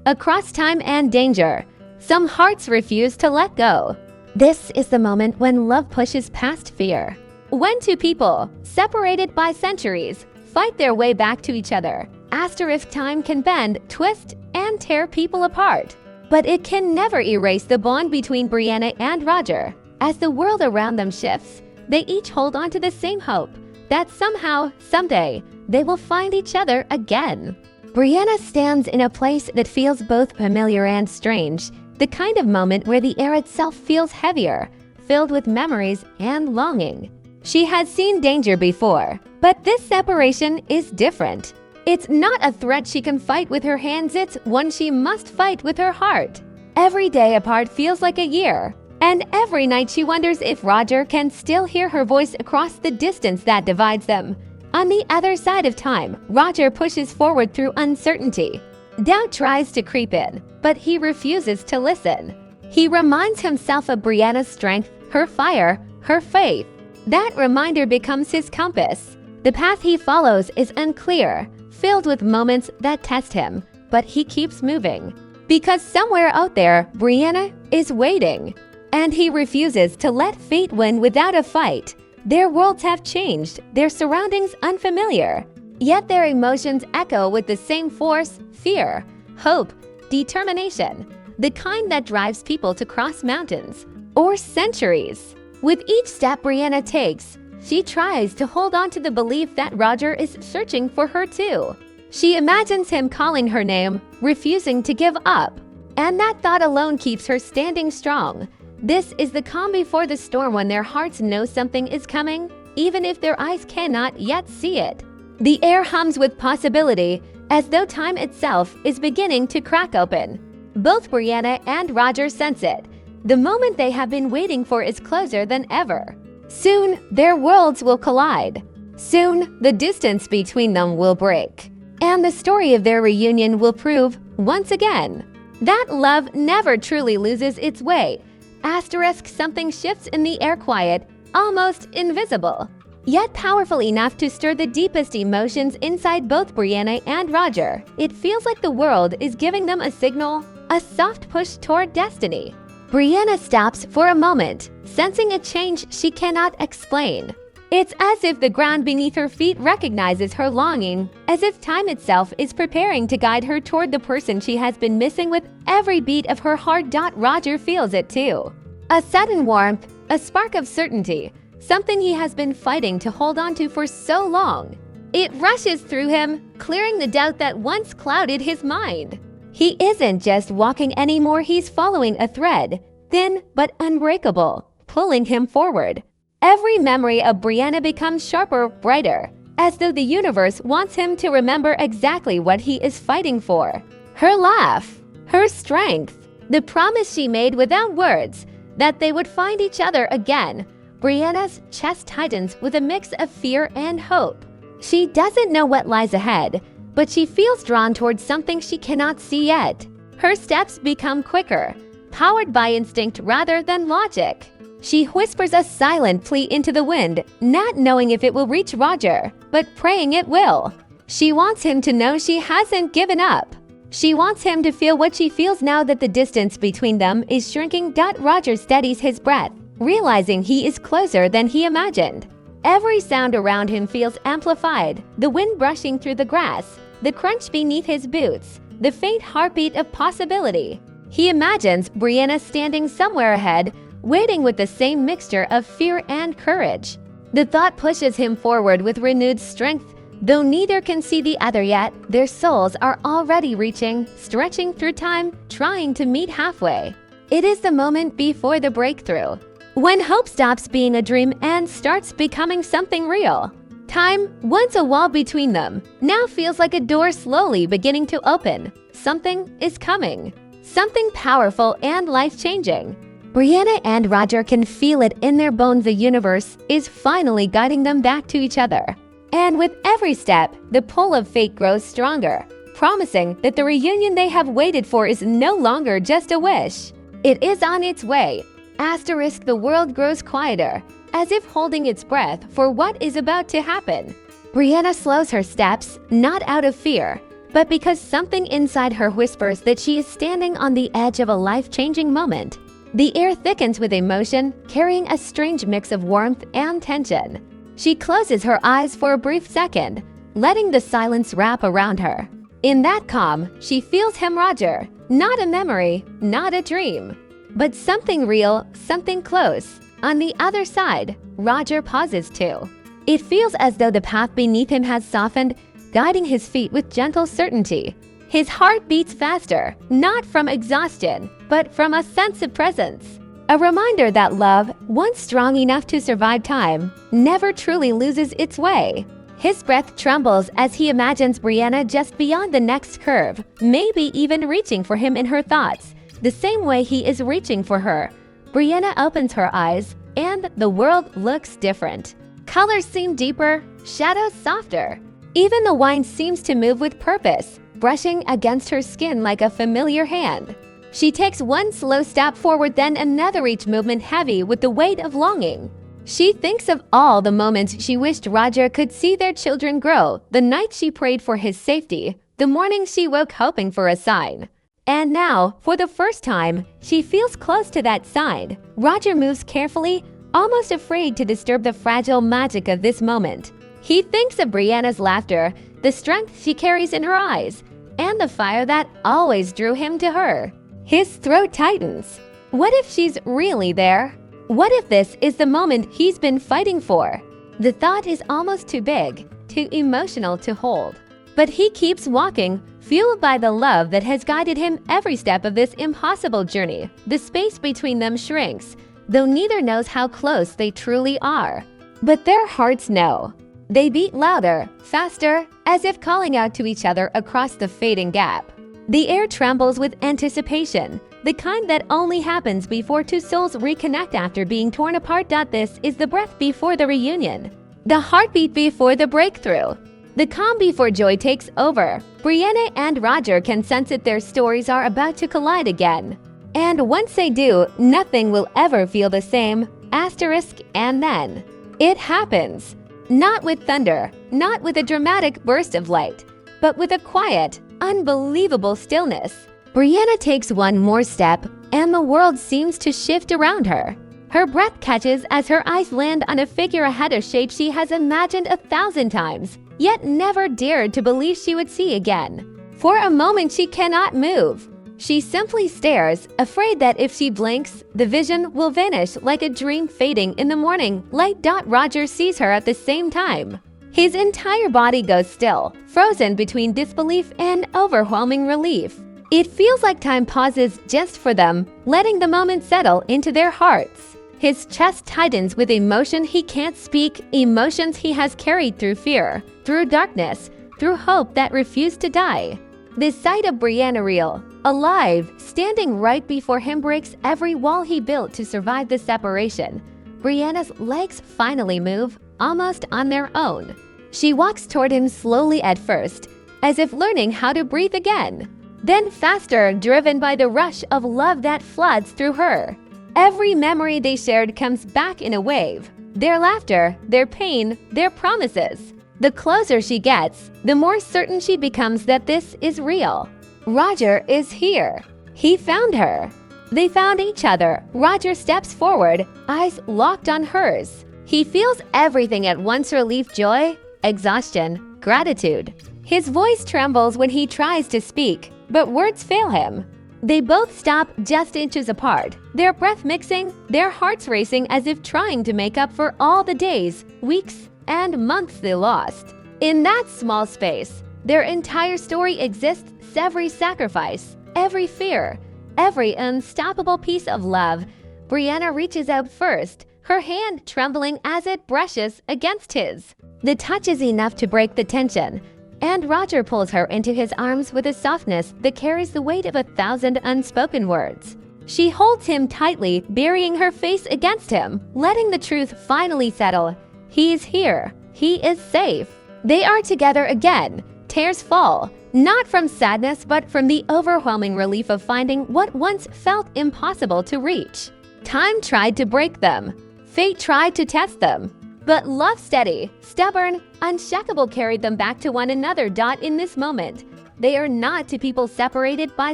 across time and danger. Some hearts refuse to let go. This is the moment when love pushes past fear. When two people, separated by centuries, fight their way back to each other, asterisk time can bend, twist, and tear people apart. But it can never erase the bond between Brianna and Roger. As the world around them shifts, they each hold on to the same hope that somehow, someday, they will find each other again. Brianna stands in a place that feels both familiar and strange, the kind of moment where the air itself feels heavier, filled with memories and longing. She has seen danger before, but this separation is different. It's not a threat she can fight with her hands, it's one she must fight with her heart. Every day apart feels like a year, and every night she wonders if Roger can still hear her voice across the distance that divides them. On the other side of time, Roger pushes forward through uncertainty. Doubt tries to creep in, but he refuses to listen. He reminds himself of Brianna's strength, her fire, her faith. That reminder becomes his compass. The path he follows is unclear, filled with moments that test him, but he keeps moving. Because somewhere out there, Brianna is waiting. And he refuses to let fate win without a fight. Their worlds have changed, their surroundings unfamiliar. Yet their emotions echo with the same force: fear, hope, determination. The kind that drives people to cross mountains or centuries. With each step Brianna takes, she tries to hold on to the belief that Roger is searching for her too. She imagines him calling her name, refusing to give up. And that thought alone keeps her standing strong. This is the calm before the storm, when their hearts know something is coming, even if their eyes cannot yet see it. The air hums with possibility, as though time itself is beginning to crack open. Both Brianna and Roger sense it. The moment they have been waiting for is closer than ever. Soon, their worlds will collide. Soon, the distance between them will break. And the story of their reunion will prove, once again, that love never truly loses its way. Asterisk something shifts in the air, quiet, almost invisible, yet powerful enough to stir the deepest emotions inside both Brianna and Roger. It feels like the world is giving them a signal, a soft push toward destiny. Brianna stops for a moment, sensing a change she cannot explain. It's as if the ground beneath her feet recognizes her longing, as if time itself is preparing to guide her toward the person she has been missing with every beat of her heart. Roger feels it too. A sudden warmth, a spark of certainty, something he has been fighting to hold on to for so long. It rushes through him, clearing the doubt that once clouded his mind. He isn't just walking anymore, he's following a thread, thin but unbreakable, pulling him forward. Every memory of Brianna becomes sharper, brighter, as though the universe wants him to remember exactly what he is fighting for. Her laugh, her strength, the promise she made without words that they would find each other again. Brianna's chest tightens with a mix of fear and hope. She doesn't know what lies ahead, but she feels drawn towards something she cannot see yet. Her steps become quicker, powered by instinct rather than logic. She whispers a silent plea into the wind, not knowing if it will reach Roger, but praying it will. She wants him to know she hasn't given up. She wants him to feel what she feels now that the distance between them is shrinking. Roger steadies his breath, realizing he is closer than he imagined. Every sound around him feels amplified, the wind brushing through the grass, the crunch beneath his boots, the faint heartbeat of possibility. He imagines Brianna standing somewhere ahead, waiting with the same mixture of fear and courage. The thought pushes him forward with renewed strength. Though neither can see the other yet, their souls are already reaching, stretching through time, trying to meet halfway. It is the moment before the breakthrough, when hope stops being a dream and starts becoming something real. Time, once a wall between them, now feels like a door slowly beginning to open. Something is coming. Something powerful and life-changing. Brianna and Roger can feel it in their bones. The universe is finally guiding them back to each other. And with every step, the pull of fate grows stronger, promising that the reunion they have waited for is no longer just a wish. It is on its way. Asterisk the world grows quieter, as if holding its breath for what is about to happen. Brianna slows her steps, not out of fear, but because something inside her whispers that she is standing on the edge of a life-changing moment. The air thickens with emotion, carrying a strange mix of warmth and tension. She closes her eyes for a brief second, letting the silence wrap around her. In that calm, she feels him, Roger. Not a memory, not a dream, but something real, something close. On the other side, Roger pauses too. It feels as though the path beneath him has softened, guiding his feet with gentle certainty. His heart beats faster, not from exhaustion, but from a sense of presence. A reminder that love, once strong enough to survive time, never truly loses its way. His breath trembles as he imagines Brianna just beyond the next curve, maybe even reaching for him in her thoughts, the same way he is reaching for her. Brianna opens her eyes, and the world looks different. Colors seem deeper, shadows softer. Even the wine seems to move with purpose, brushing against her skin like a familiar hand. She takes one slow step forward, then another, each movement heavy with the weight of longing. She thinks of all the moments she wished Roger could see their children grow, the night she prayed for his safety, the morning she woke hoping for a sign. And now, for the first time, she feels close to that sign. Roger moves carefully, almost afraid to disturb the fragile magic of this moment. He thinks of Brianna's laughter, the strength she carries in her eyes, and the fire that always drew him to her. His throat tightens. What if she's really there? What if this is the moment he's been fighting for? The thought is almost too big, too emotional to hold. But he keeps walking, fueled by the love that has guided him every step of this impossible journey. The space between them shrinks, though neither knows how close they truly are. But their hearts know. They beat louder, faster, as if calling out to each other across the fading gap. The air trembles with anticipation, the kind that only happens before two souls reconnect after being torn apart. This is the breath before the reunion, the heartbeat before the breakthrough, the calm before joy takes over. Brianna and Roger can sense that their stories are about to collide again. And once they do, nothing will ever feel the same. And then it happens. Not with thunder, not with a dramatic burst of light, but with a quiet, unbelievable stillness. Brianna takes one more step, and the world seems to shift around her. Her breath catches as her eyes land on a figure ahead, a shape she has imagined 1,000 times, yet never dared to believe she would see again. For a moment, she cannot move. She simply stares, afraid that if she blinks, the vision will vanish like a dream fading in the morning light. Roger sees her at the same time. His entire body goes still, frozen between disbelief and overwhelming relief. It feels like time pauses just for them, letting the moment settle into their hearts. His chest tightens with emotion he can't speak, emotions he has carried through fear, through darkness, through hope that refused to die. The sight of Brianna, real, alive, standing right before him, breaks every wall he built to survive the separation. Brianna's legs finally move, almost on their own. She walks toward him slowly at first, as if learning how to breathe again. Then faster, driven by the rush of love that floods through her. Every memory they shared comes back in a wave. Their laughter, their pain, their promises. The closer she gets, the more certain she becomes that this is real. Roger is here. He found her. They found each other. Roger steps forward, eyes locked on hers. He feels everything at once: relief, joy, exhaustion, gratitude. His voice trembles when he tries to speak, but words fail him. They both stop just inches apart, their breath mixing, their hearts racing as if trying to make up for all the days, weeks, and months they lost. In that small space, their entire story exists, every sacrifice, every fear, every unstoppable piece of love. Brianna reaches out first, her hand trembling as it brushes against his. The touch is enough to break the tension, and Roger pulls her into his arms with a softness that carries the weight of 1,000 unspoken words. She holds him tightly, burying her face against him, letting the truth finally settle. He's here. He is safe. They are together again. Tears fall, not from sadness, but from the overwhelming relief of finding what once felt impossible to reach. Time tried to break them. Fate tried to test them. But love, steady, stubborn, unshakable, carried them back to one another. In this moment, they are not two people separated by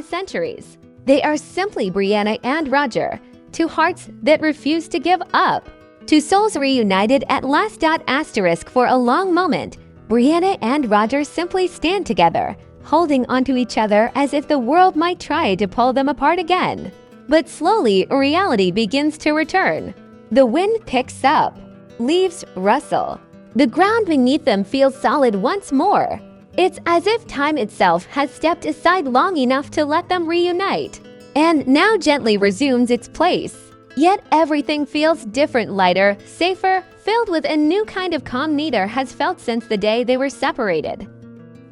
centuries. They are simply Brianna and Roger, two hearts that refuse to give up. Two souls reunited at last. For a long moment, Brianna and Roger simply stand together, holding onto each other as if the world might try to pull them apart again. But slowly, reality begins to return. The wind picks up. Leaves rustle. The ground beneath them feels solid once more. It's as if time itself has stepped aside long enough to let them reunite, and now gently resumes its place. Yet everything feels different, lighter, safer, filled with a new kind of calm neither has felt since the day they were separated.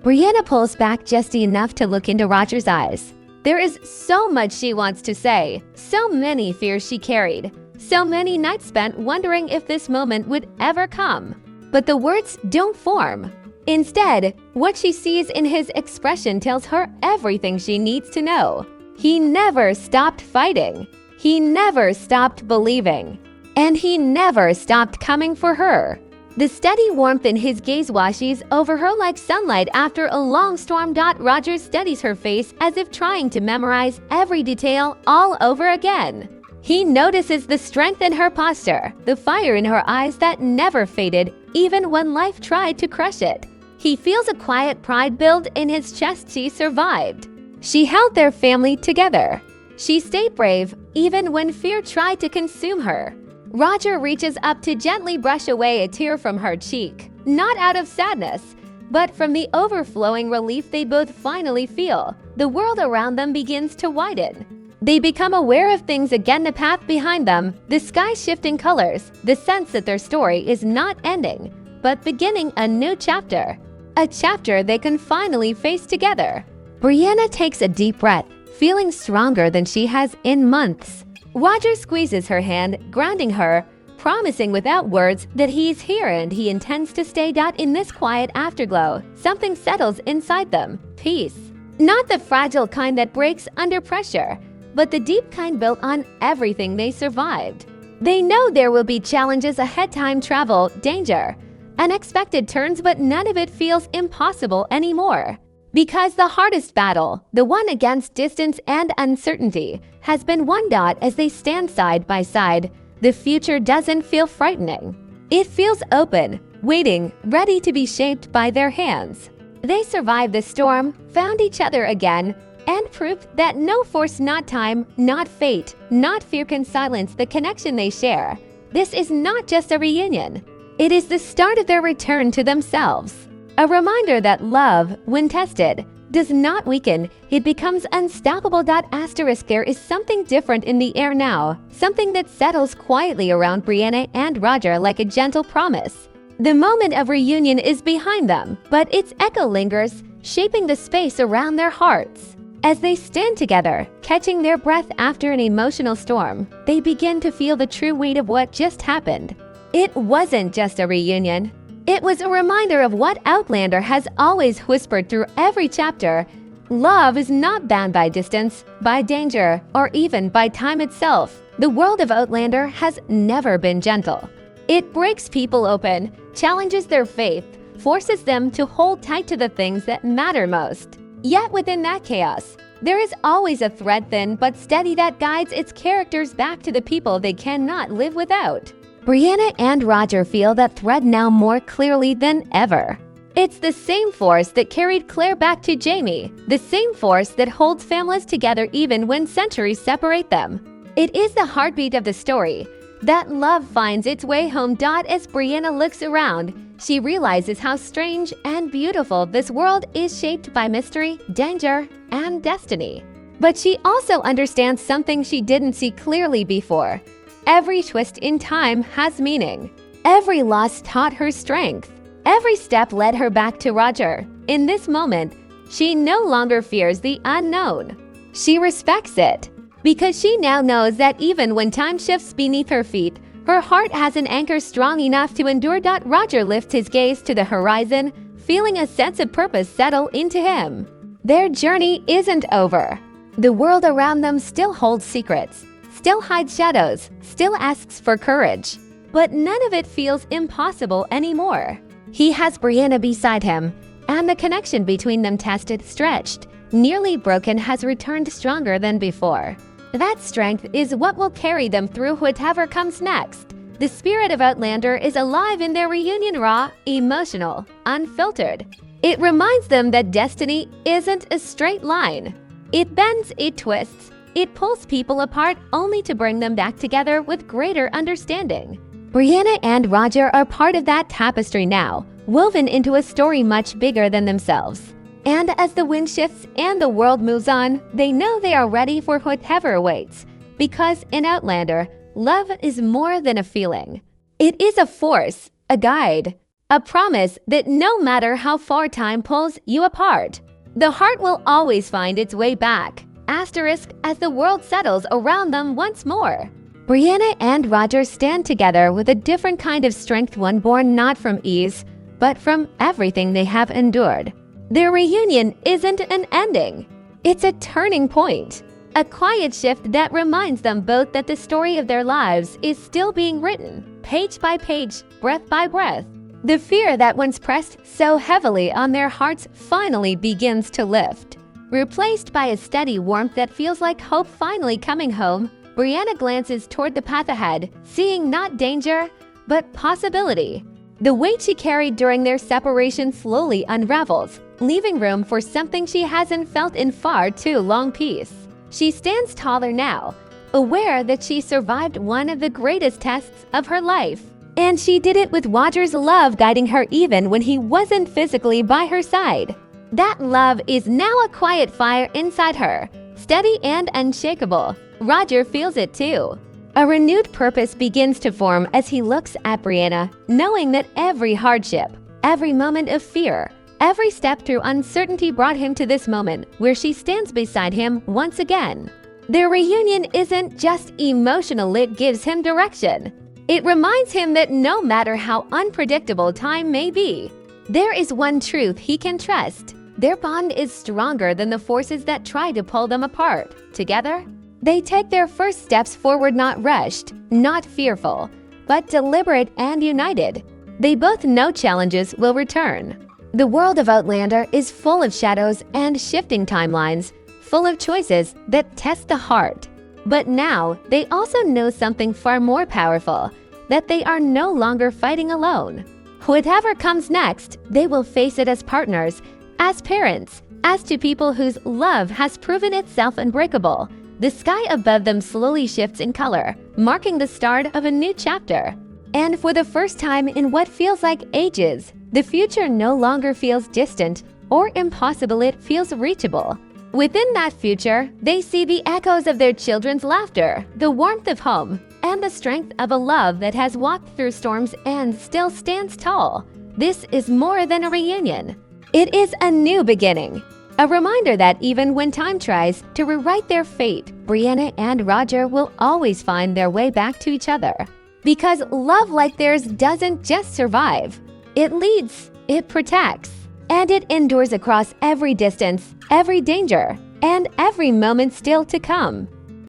Brianna pulls back just enough to look into Roger's eyes. There is so much she wants to say, so many fears she carried, so many nights spent wondering if this moment would ever come. But the words don't form. Instead, what she sees in his expression tells her everything she needs to know. He never stopped fighting. He never stopped believing. And he never stopped coming for her. The steady warmth in his gaze washes over her like sunlight after a long storm. Roger studies her face as if trying to memorize every detail all over again. He notices the strength in her posture, the fire in her eyes that never faded even when life tried to crush it. He feels a quiet pride build in his chest. She survived. She held their family together. She stayed brave even when fear tried to consume her. Roger reaches up to gently brush away a tear from her cheek, not out of sadness, but from the overflowing relief they both finally feel. The world around them begins to widen. They become aware of things again, the path behind them, the sky shifting colors, the sense that their story is not ending, but beginning a new chapter. A chapter they can finally face together. Brianna takes a deep breath, feeling stronger than she has in months. Roger squeezes her hand, grounding her, promising without words that he's here and he intends to stay. In this quiet afterglow, something settles inside them. Peace. Not the fragile kind that breaks under pressure, but the deep kind built on everything they survived. They know there will be challenges ahead, time travel, danger, unexpected turns, but none of it feels impossible anymore. Because the hardest battle, the one against distance and uncertainty, has been won. As they stand side by side, the future doesn't feel frightening. It feels open, waiting, ready to be shaped by their hands. They survived the storm, found each other again, and proved that no force, not time, not fate, not fear can silence the connection they share. This is not just a reunion. It is the start of their return to themselves. A reminder that love, when tested, does not weaken, it becomes unstoppable. There is something different in the air now, something that settles quietly around Brianna and Roger like a gentle promise. The moment of reunion is behind them, but its echo lingers, shaping the space around their hearts. As they stand together, catching their breath after an emotional storm, they begin to feel the true weight of what just happened. It wasn't just a reunion. It was a reminder of what Outlander has always whispered through every chapter. Love is not bound by distance, by danger, or even by time itself. The world of Outlander has never been gentle. It breaks people open, challenges their faith, forces them to hold tight to the things that matter most. Yet within that chaos, there is always a thread, thin but steady, that guides its characters back to the people they cannot live without. Brianna and Roger feel that thread now more clearly than ever. It's the same force that carried Claire back to Jamie, the same force that holds families together even when centuries separate them. It is the heartbeat of the story, that love finds its way home. As Brianna looks around, she realizes how strange and beautiful this world is, shaped by mystery, danger, and destiny. But she also understands something she didn't see clearly before. Every twist in time has meaning. Every loss taught her strength. Every step led her back to Roger. In this moment, she no longer fears the unknown. She respects it, because she now knows that even when time shifts beneath her feet, her heart has an anchor strong enough to endure. Roger lifts his gaze to the horizon, feeling a sense of purpose settle into him. Their journey isn't over. The world around them still holds secrets, still hides shadows, still asks for courage. But none of it feels impossible anymore. He has Brianna beside him, and the connection between them tested, stretched, nearly broken has returned stronger than before. That strength is what will carry them through whatever comes next. The spirit of Outlander is alive in their reunion, raw, emotional, unfiltered. It reminds them that destiny isn't a straight line. It bends, it twists, it pulls people apart only to bring them back together with greater understanding. Brianna and Roger are part of that tapestry now, woven into a story much bigger than themselves. And as the wind shifts and the world moves on, they know they are ready for whatever awaits. Because in Outlander, love is more than a feeling. It is a force, a guide, a promise that no matter how far time pulls you apart, the heart will always find its way back. Asterisk as the world settles around them once more. Brianna and Roger stand together with a different kind of strength, one born not from ease, but from everything they have endured. Their reunion isn't an ending. It's a turning point. A quiet shift that reminds them both that the story of their lives is still being written, page by page, breath by breath. The fear that once pressed so heavily on their hearts finally begins to lift. Replaced by a steady warmth that feels like hope finally coming home, Brianna glances toward the path ahead, seeing not danger, but possibility. The weight she carried during their separation slowly unravels, leaving room for something she hasn't felt in far too long. Peace. She stands taller now, aware that she survived one of the greatest tests of her life. And she did it with Roger's love guiding her even when he wasn't physically by her side. That love is now a quiet fire inside her, steady and unshakable. Roger feels it too. A renewed purpose begins to form as he looks at Brianna, knowing that every hardship, every moment of fear, every step through uncertainty brought him to this moment where she stands beside him once again. Their reunion isn't just emotional, it gives him direction. It reminds him that no matter how unpredictable time may be, there is one truth he can trust. Their bond is stronger than the forces that try to pull them apart. Together, they take their first steps forward, not rushed, not fearful, but deliberate and united. They both know challenges will return. The world of Outlander is full of shadows and shifting timelines, full of choices that test the heart. But now, they also know something far more powerful, that they are no longer fighting alone. Whatever comes next, they will face it as partners, as parents, as two people whose love has proven itself unbreakable. The sky above them slowly shifts in color, marking the start of a new chapter. And for the first time in what feels like ages, the future no longer feels distant or impossible, it feels reachable. Within that future, they see the echoes of their children's laughter, the warmth of home, and the strength of a love that has walked through storms and still stands tall. This is more than a reunion. It is a new beginning. A reminder that even when time tries to rewrite their fate, Brianna and Roger will always find their way back to each other. Because love like theirs doesn't just survive. It leads, it protects, and it endures across every distance, every danger, and every moment still to come.